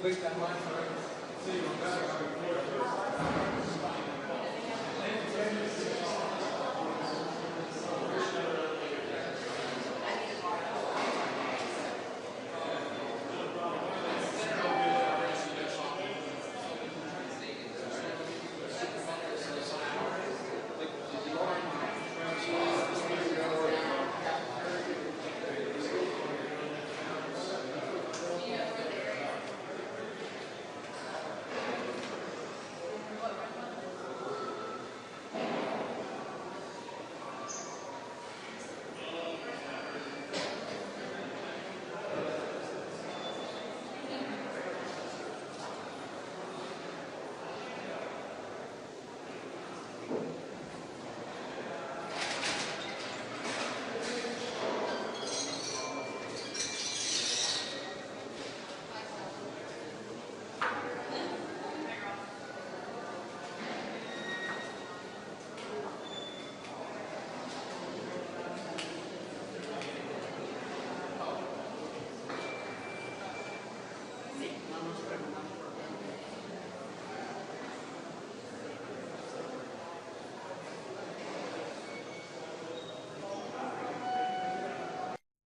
Click that line for it. See you back.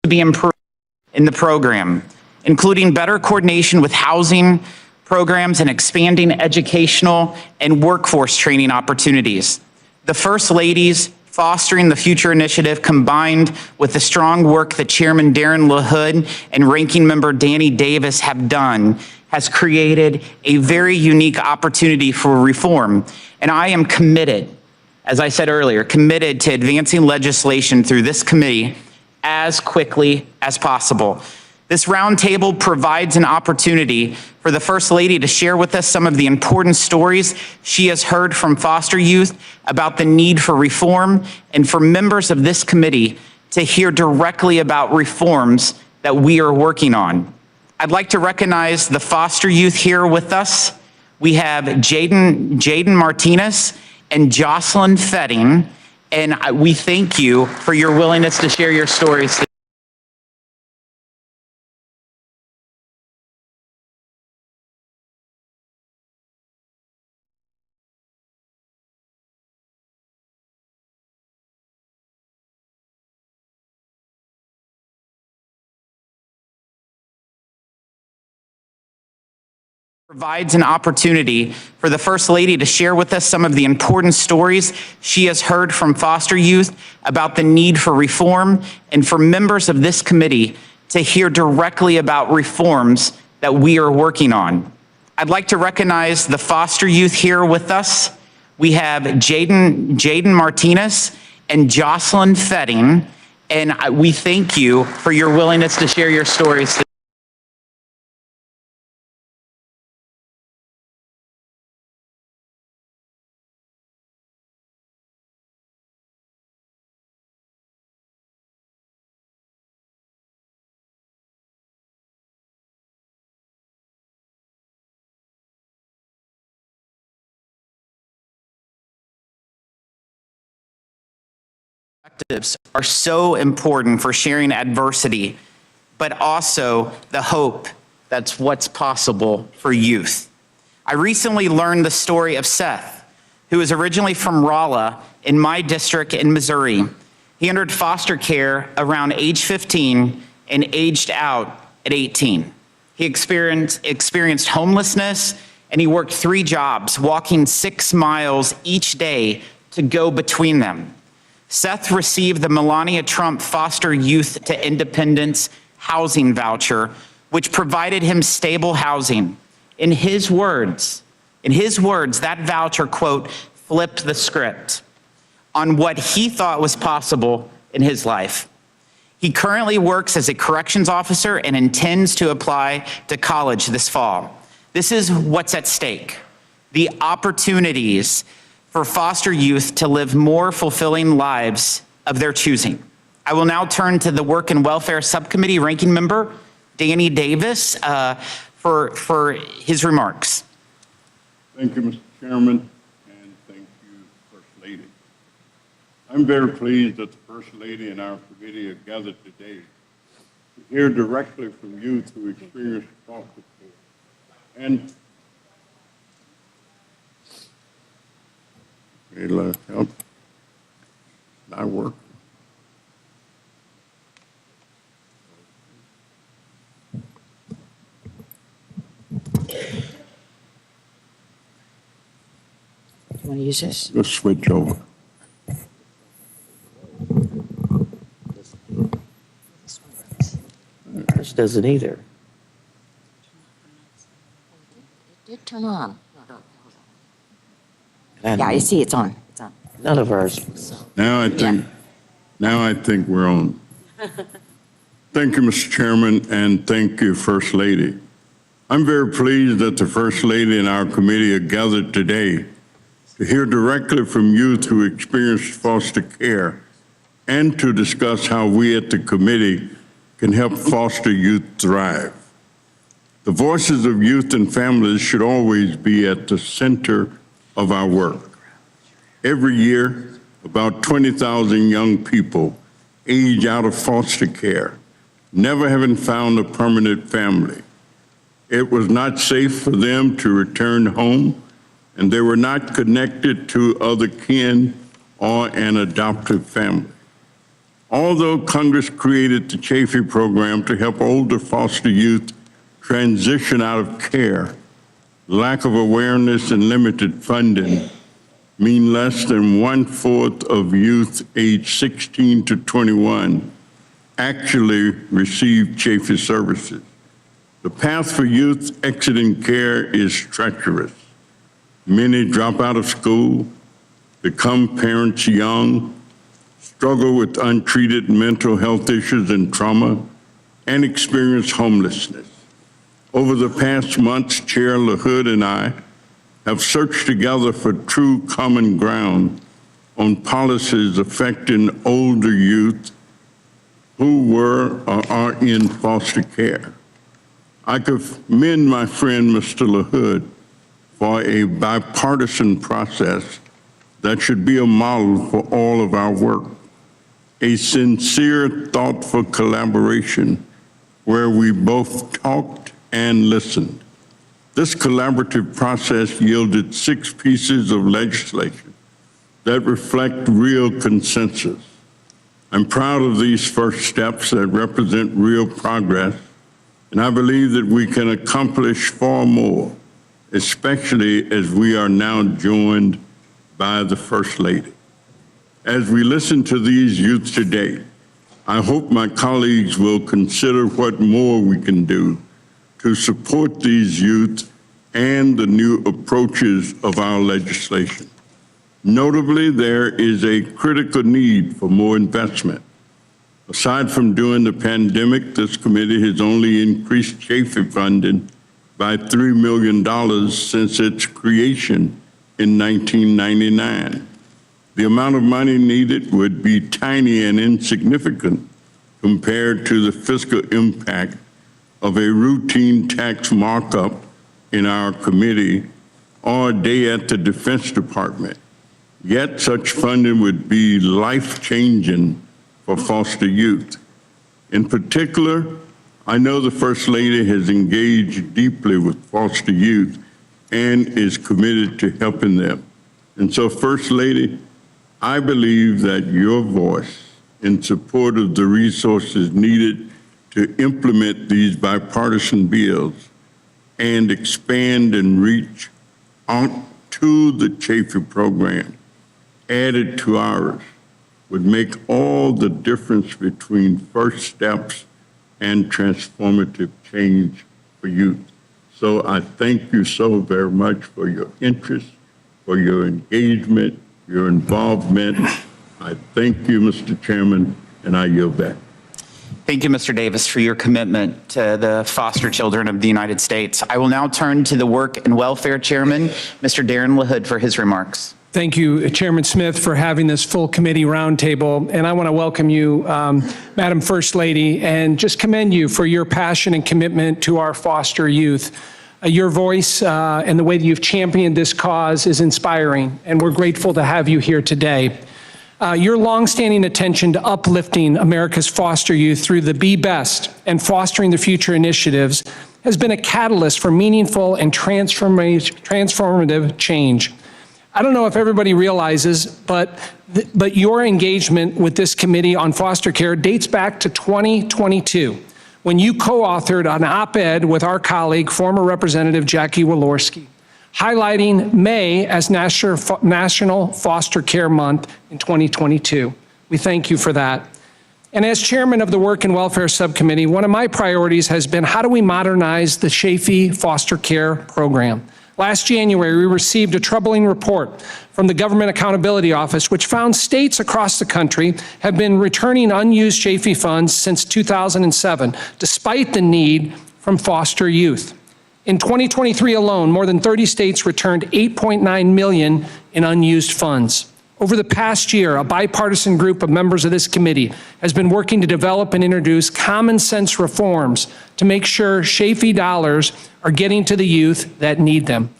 to be improved in the program, including better coordination with housing programs and expanding educational and workforce training opportunities. The First Lady's Fostering the Future initiative, combined with the strong work that Chairman Darren LaHood and Ranking Member Danny Davis have done, has created a very unique opportunity for reform. And I am committed, as I said earlier, committed to advancing legislation through this committee as quickly as possible. This roundtable provides an opportunity for the First Lady to share with us some of the important stories she has heard from foster youth about the need for reform, and for members of this committee to hear directly about reforms that we are working on. I'd like to recognize the foster youth here with us. We have Jaden Martinez and Jocelyn Fetting, and we thank you for your willingness to share your stories. Provides an opportunity for the First Lady to share with us some of the important stories she has heard from foster youth about the need for reform, and for members of this committee to hear directly about reforms that we are working on. I'd like to recognize the foster youth here with us. We have Jaden Martinez and Jocelyn Fetting, and we thank you for your willingness to share your stories. Perspectives are so important for sharing adversity, but also the hope that's what's possible for youth. I recently learned the story of Seth, who is originally from Rolla in my district in Missouri. He entered foster care around age 15 and aged out at 18. He experienced homelessness, and he worked 3 jobs, walking 6 miles each day to go between them. Seth received the Melania Trump Foster Youth to Independence housing voucher, which provided him stable housing. In his words, that voucher, quote, flipped the script on what he thought was possible in his life. He currently works as a corrections officer and intends to apply to college this fall. This is what's at stake: the opportunities for foster youth to live more fulfilling lives of their choosing. I will now turn to the Work and Welfare Subcommittee Ranking Member, Danny Davis, for his remarks. Thank you, Mr. Chairman, and thank you, First Lady. I'm very pleased that the First Lady and our committee have gathered today to hear directly from youth who experience foster care. And it'll help. Not work. You want to use this? Let's switch over. This doesn't either. It did turn on. Yeah, you see, it's on. It's on. None of ours. Now I think we're on. Thank you, Mr. Chairman, and thank you, First Lady. I'm very pleased that the First Lady and our committee are gathered today to hear directly from youth who experience foster care and to discuss how we at the committee can help foster youth thrive. The voices of youth and families should always be at the center of our work. Every year, about 20,000 young people age out of foster care, never having found a permanent family. It was not safe for them to return home, and they were not connected to other kin or an adoptive family. Although Congress created the Chafee program to help older foster youth transition out of care, lack of awareness and limited funding mean less than 1/4 of youth aged 16 to 21 actually receive Chafee services. The path for youth exiting care is treacherous. Many drop out of school, become parents young, struggle with untreated mental health issues and trauma, and experience homelessness. Over the past months, Chair LaHood and I have searched together for true common ground on policies affecting older youth who were or are in foster care. I commend my friend, Mr. LaHood, for a bipartisan process that should be a model for all of our work. A sincere, thoughtful collaboration where we both talked and listened. This collaborative process yielded 6 pieces of legislation that reflect real consensus. I'm proud of these first steps that represent real progress, and I believe that we can accomplish far more, especially as we are now joined by the First Lady. As we listen to these youth today, I hope my colleagues will consider what more we can do to support these youth and the new approaches of our legislation. Notably, there is a critical need for more investment. Aside from during the pandemic, this committee has only increased Chafee funding by $3 million since its creation in 1999. The amount of money needed would be tiny and insignificant compared to the fiscal impact of a routine tax markup in our committee or a day at the Defense Department. Yet such funding would be life-changing for foster youth. In particular, I know the First Lady has engaged deeply with foster youth and is committed to helping them. And so, First Lady, I believe that your voice in support of the resources needed to implement these bipartisan bills and expand and reach out to the Chafee program added to ours would make all the difference between first steps and transformative change for youth. So I thank you so very much for your interest, for your engagement, your involvement. I thank you, Mr. Chairman, and I yield back. Thank you, Mr. Davis, for your commitment to the foster children of the United States. I will now turn to the Work and Welfare Chairman, Mr. Darren LaHood, for his remarks. Thank you, Chairman Smith, for having this full committee roundtable. And I want to welcome you, Madam First Lady, and just commend you for your passion and commitment to our foster youth. Your voice and the way that you've championed this cause is inspiring, and we're grateful to have you here today. Your longstanding attention to uplifting America's foster youth through the Be Best and Fostering the Future initiatives has been a catalyst for meaningful and transformative change. I don't know if everybody realizes, but your engagement with this committee on foster care dates back to 2022, when you co-authored an op-ed with our colleague, former Representative Jackie Walorski, highlighting May as National Foster Care Month in 2022. We thank you for that. And as chairman of the Work and Welfare Subcommittee, one of my priorities has been how do we modernize the Chafee foster care program? Last January, we received a troubling report from the Government Accountability Office, which found states across the country have been returning unused Chafee funds since 2007, despite the need from foster youth. In 2023 alone, more than 30 states returned $8.9 million in unused funds. Over the past year, a bipartisan group of members of this committee has been working to develop and introduce common sense reforms to make sure Chafee dollars are getting to the youth that need them.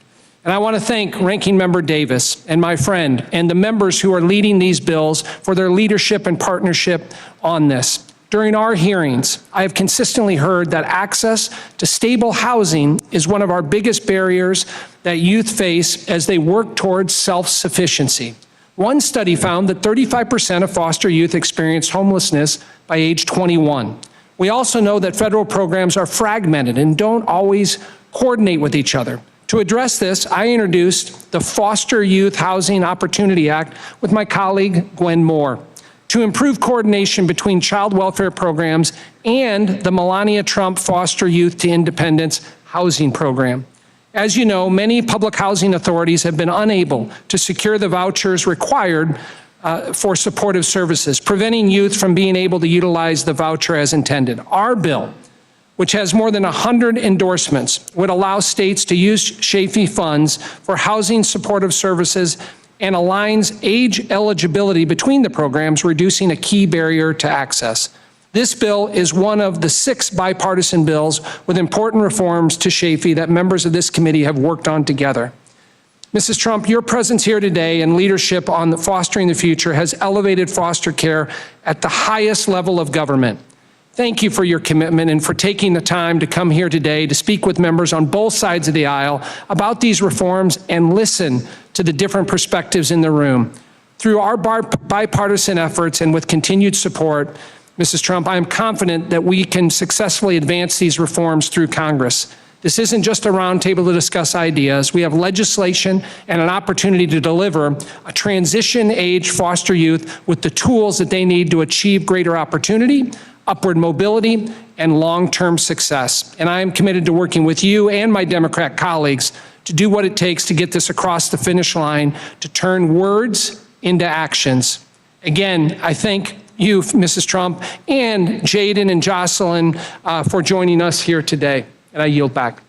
And I want to thank Ranking Member Davis and my friend and the members who are leading these bills for their leadership and partnership on this. During our hearings, I have consistently heard that access to stable housing is one of our biggest barriers that youth face as they work towards self-sufficiency. One study found that 35% of foster youth experienced homelessness by age 21. We also know that federal programs are fragmented and don't always coordinate with each other. To address this, I introduced the Foster Youth Housing Opportunity Act with my colleague, Gwen Moore, to improve coordination between child welfare programs and the Melania Trump Foster Youth to Independence Housing Program. As you know, many public housing authorities have been unable to secure the vouchers required for supportive services, preventing youth from being able to utilize the voucher as intended. Our bill, which has more than 100 endorsements, would allow states to use SHAFE funds for housing supportive services and aligns age eligibility between the programs, reducing a key barrier to access. This bill is one of the 6 bipartisan bills with important reforms to SHAFE that members of this committee have worked on together. Mrs. Trump, your presence here today and leadership on the Fostering the Future has elevated foster care at the highest level of government. Thank you for your commitment and for taking the time to come here today to speak with members on both sides of the aisle about these reforms and listen to the different perspectives in the room. Through our bipartisan efforts and with continued support, Mrs. Trump, I am confident that we can successfully advance these reforms through Congress. This isn't just a roundtable to discuss ideas. We have legislation and an opportunity to deliver a transition-age foster youth with the tools that they need to achieve greater opportunity, upward mobility, and long-term success. And I am committed to working with you and my Democrat colleagues to do what it takes to get this across the finish line, to turn words into actions. Again, I thank you, Mrs. Trump, and Jaden and Jocelyn for joining us here today. And I yield back.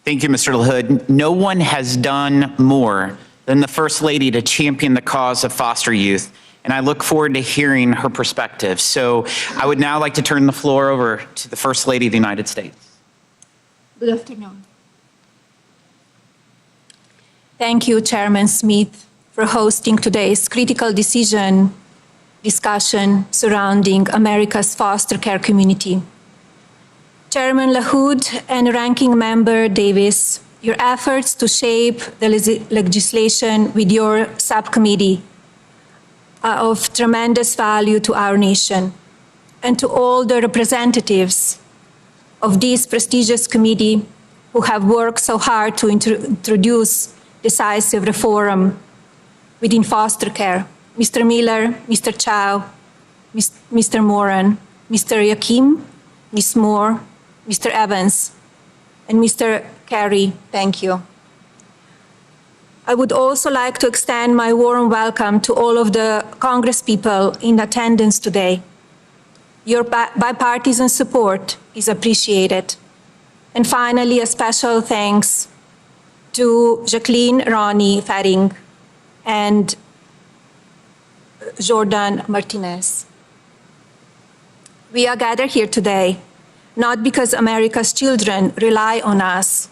Thank you, Mr. LaHood. No one has done more than the First Lady to champion the cause of foster youth, and I look forward to hearing her perspective. So I would now like to turn the floor over to the First Lady of the United States. Good afternoon. Thank you, Chairman Smith, for hosting today's critical discussion surrounding America's foster care community. Chairman LaHood and Ranking Member Davis, your efforts to shape the legislation with your subcommittee are of tremendous value to our nation and to all the representatives of this prestigious committee who have worked so hard to introduce decisive reform within foster care. Mr. Miller, Mr. Chow, Mr. Moran, Mr. Yakim, Ms. Moore, Mr. Evans, and Mr. Carey, thank you. I would also like to extend my warm welcome to all of the Congresspeople in attendance today. Your bipartisan support is appreciated. And finally, a special thanks to Jacqueline Ronnie Faring and Jordan Martinez. We are gathered here today not because America's children rely on us,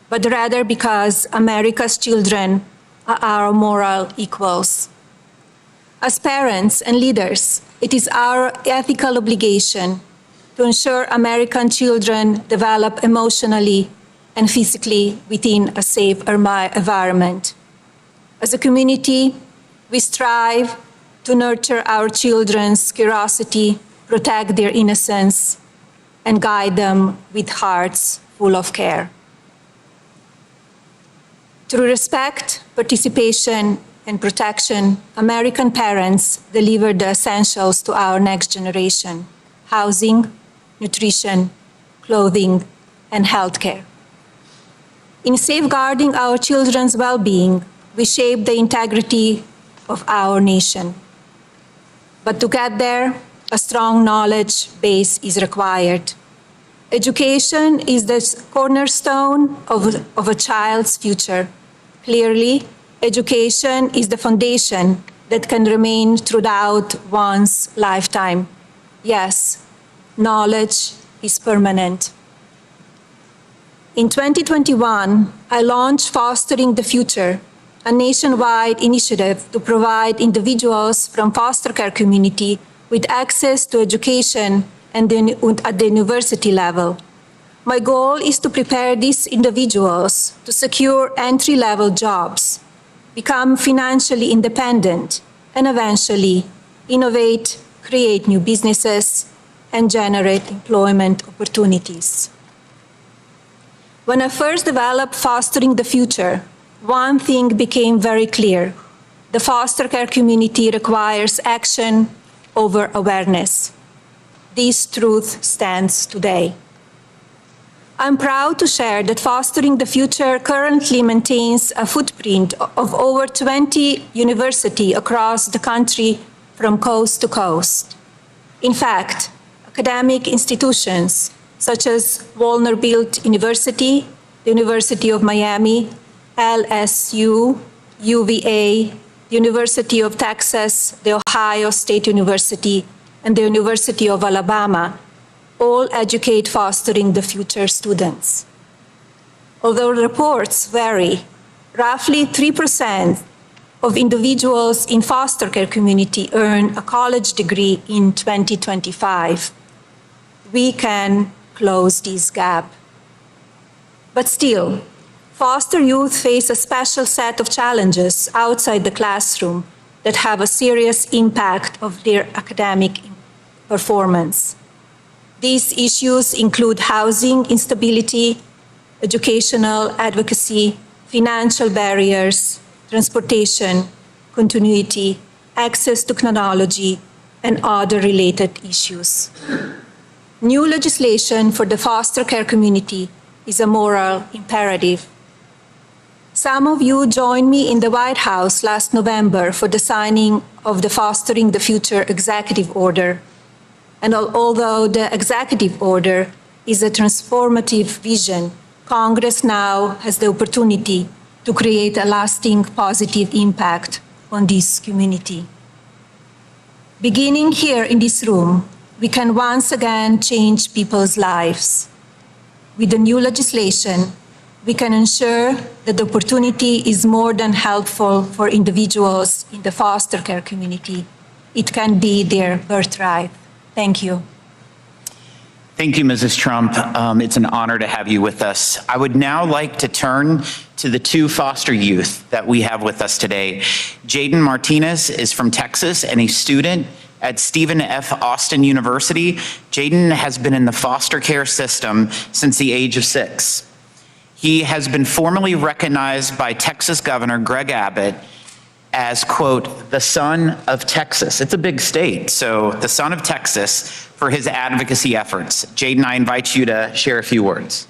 but rather because America's children are our moral equals. As parents and leaders, it is our ethical obligation to ensure American children develop emotionally and physically within a safe environment. As a community, we strive to nurture our children's curiosity, protect their innocence, and guide them with hearts full of care. Through respect, participation, and protection, American parents deliver the essentials to our next generation: housing, nutrition, clothing, and healthcare. In safeguarding our children's well-being, we shape the integrity of our nation. But to get there, a strong knowledge base is required. Education is the cornerstone of a child's future. Clearly, education is the foundation that can remain throughout one's lifetime. Yes, knowledge is permanent. In 2021, I launched Fostering the Future, a nationwide initiative to provide individuals from foster care community with access to education and at the university level. My goal is to prepare these individuals to secure entry-level jobs, become financially independent, and eventually innovate, create new businesses, and generate employment opportunities. When I first developed Fostering the Future, one thing became very clear. The foster care community requires action over awareness. This truth stands today. I'm proud to share that Fostering the Future currently maintains a footprint of over 20 universities across the country from coast to coast. In fact, academic institutions such as Vanderbilt University, the University of Miami, LSU, UVA, the University of Texas, the Ohio State University, and the University of Alabama all educate Fostering the Future students. Although reports vary, roughly 3% of individuals in foster care community earn a college degree in 2025. We can close this gap. But still, foster youth face a special set of challenges outside the classroom that have a serious impact of their academic performance. These issues include housing instability, educational advocacy, financial barriers, transportation, continuity, access to technology, and other related issues. New legislation for the foster care community is a moral imperative. Some of you joined me in the White House last November for the signing of the Fostering the Future Executive Order. And although the executive order is a transformative vision, Congress now has the opportunity to create a lasting positive impact on this community. Beginning here in this room, we can once again change people's lives. With the new legislation, we can ensure that the opportunity is more than helpful for individuals in the foster care community. It can be their birthright. Thank you. Thank you, Mrs. Trump. It's an honor to have you with us. I would now like to turn to the two foster youth that we have with us today. Jaden Martinez is from Texas and a student at Stephen F. Austin University. Jaden has been in the foster care system since the age of 6. He has been formally recognized by Texas Governor Greg Abbott as, quote, the son of Texas. It's a big state, so the son of Texas for his advocacy efforts. Jaden, I invite you to share a few words.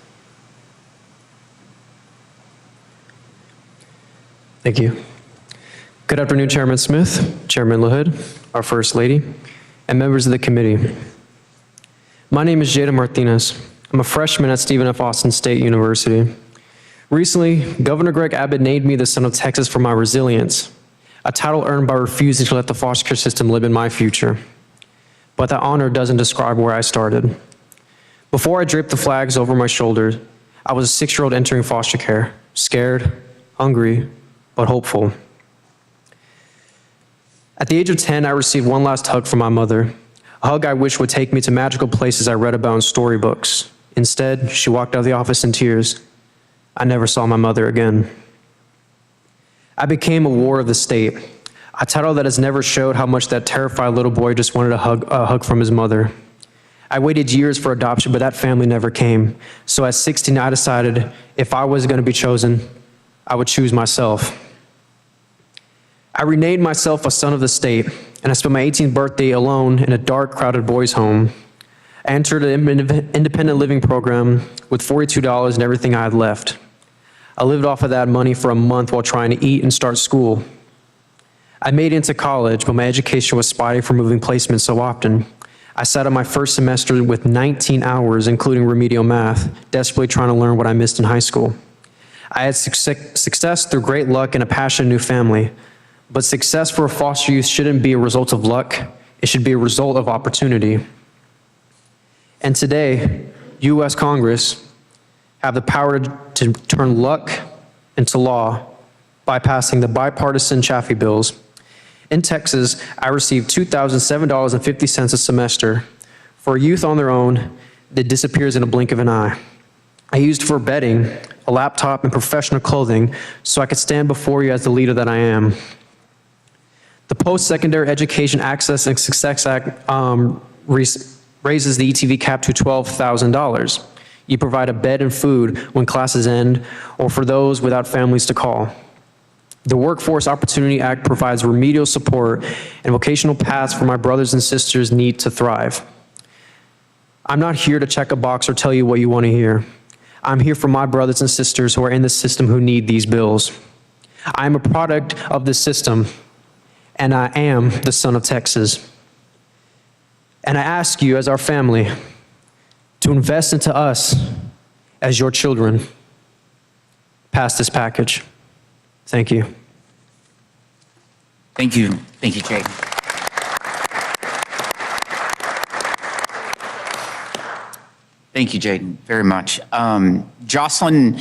Thank you. Good afternoon, Chairman Smith, Chairman LaHood, our First Lady, and members of the committee. My name is Jaden Martinez. I'm a freshman at Stephen F. Austin State University. Recently, Governor Greg Abbott named me the son of Texas for my resilience, a title earned by refusing to let the foster care system live in my future. But that honor doesn't describe where I started. Before I draped the flags over my shoulders, I was a 6-year-old entering foster care, scared, hungry, but hopeful. At the age of 10, I received one last hug from my mother, a hug I wish would take me to magical places I read about in storybooks. Instead, she walked out of the office in tears. I never saw my mother again. I became a war of the state, a title that has never showed how much that terrified little boy just wanted a hug from his mother. I waited years for adoption, but that family never came. So at 16, I decided if I was going to be chosen, I would choose myself. I renamed myself a son of the state, and I spent my 18th birthday alone in a dark, crowded boys' home. I entered an independent living program with $42 and everything I had left. I lived off of that money for a month while trying to eat and start school. I made it into college, but my education was spotty for moving placements so often. I sat on my first semester with 19 hours, including remedial math, desperately trying to learn what I missed in high school. I had success through great luck and a passionate new family. But success for a foster youth shouldn't be a result of luck. It should be a result of opportunity. And today, U.S. Congress have the power to turn luck into law by passing the bipartisan Chaffee bills. In Texas, I received $2,007.50 a semester for a youth on their own that disappears in a blink of an eye. I used for bedding, a laptop, and professional clothing so I could stand before you as the leader that I am. The Post-Secondary Education Access and Success Act raises the ETV cap to $12,000. You provide a bed and food when classes end or for those without families to call. The Workforce Opportunity Act provides remedial support and vocational paths for my brothers and sisters need to thrive. I'm not here to check a box or tell you what you want to hear. I'm here for my brothers and sisters who are in the system who need these bills. I am a product of the system, and I am the son of Texas. And I ask you as our family to invest into us as your children. Pass this package. Thank you. Thank you. Thank you, Jay. Thank you, Jaden, very much. Jocelyn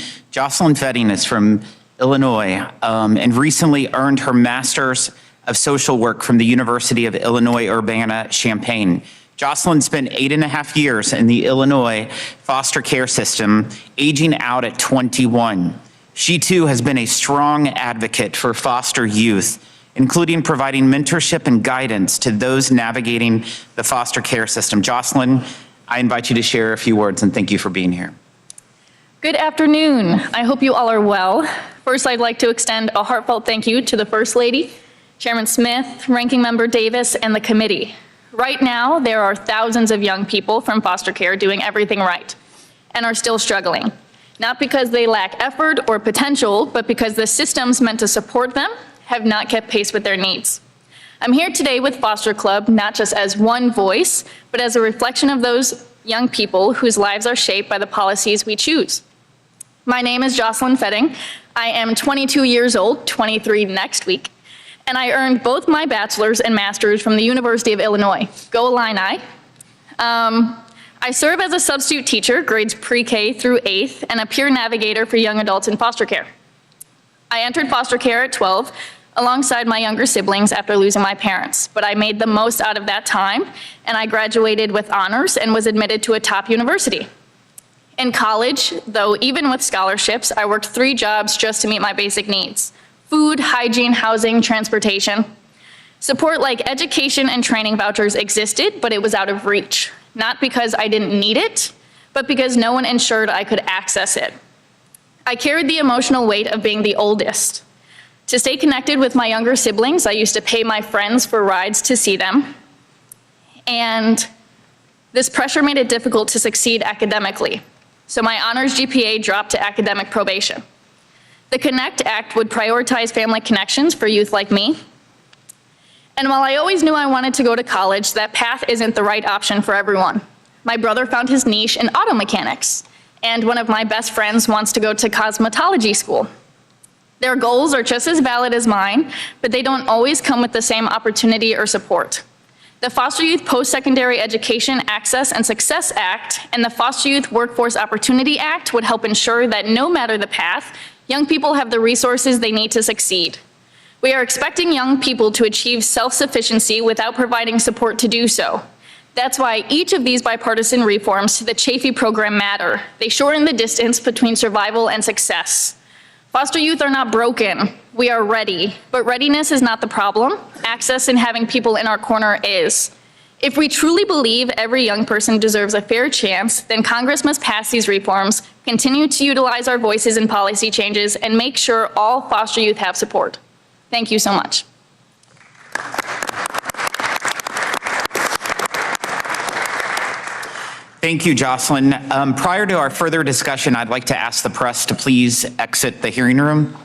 Fetting is from Illinois and recently earned her Master's of Social Work from the University of Illinois Urbana-Champaign. Jocelyn spent 8.5 years in the Illinois foster care system, aging out at 21. She too has been a strong advocate for foster youth, including providing mentorship and guidance to those navigating the foster care system. Jocelyn, I invite you to share a few words and thank you for being here. Good afternoon. I hope you all are well. First, I'd like to extend a heartfelt thank you to the First Lady, Chairman Smith, Ranking Member Davis, and the committee. Right now, there are thousands of young people from foster care doing everything right and are still struggling. Not because they lack effort or potential, but because the systems meant to support them have not kept pace with their needs. I'm here today with Foster Club, not just as one voice, but as a reflection of those young people whose lives are shaped by the policies we choose. My name is Jocelyn Fetting. I am 22 years old, 23 next week, and I earned both my bachelor's and master's from the University of Illinois. Go Illini. I serve as a substitute teacher, grades pre-K through 8th, and a peer navigator for young adults in foster care. I entered foster care at 12, alongside my younger siblings after losing my parents, but I made the most out of that time, and I graduated with honors and was admitted to a top university. In college, though, even with scholarships, I worked 3 jobs just to meet my basic needs: food, hygiene, housing, transportation. Support like education and training vouchers existed, but it was out of reach, not because I didn't need it, but because no one ensured I could access it. I carried the emotional weight of being the oldest. To stay connected with my younger siblings, I used to pay my friends for rides to see them. And this pressure made it difficult to succeed academically. So my honors GPA dropped to academic probation. The CONNECT Act would prioritize family connections for youth like me. And while I always knew I wanted to go to college, that path isn't the right option for everyone. My brother found his niche in auto mechanics, and one of my best friends wants to go to cosmetology school. Their goals are just as valid as mine, but they don't always come with the same opportunity or support. The Foster Youth Post-Secondary Education Access and Success Act and the Foster Youth Workforce Opportunity Act would help ensure that no matter the path, young people have the resources they need to succeed. We are expecting young people to achieve self-sufficiency without providing support to do so. That's why each of these bipartisan reforms to the Chafee program matter. They shorten the distance between survival and success. Foster youth are not broken. We are ready, but readiness is not the problem. Access and having people in our corner is. If we truly believe every young person deserves a fair chance, then Congress must pass these reforms, continue to utilize our voices in policy changes, and make sure all foster youth have support. Thank you so much. Thank you, Jocelyn. Prior to our further discussion, I'd like to ask the press to please exit the hearing room.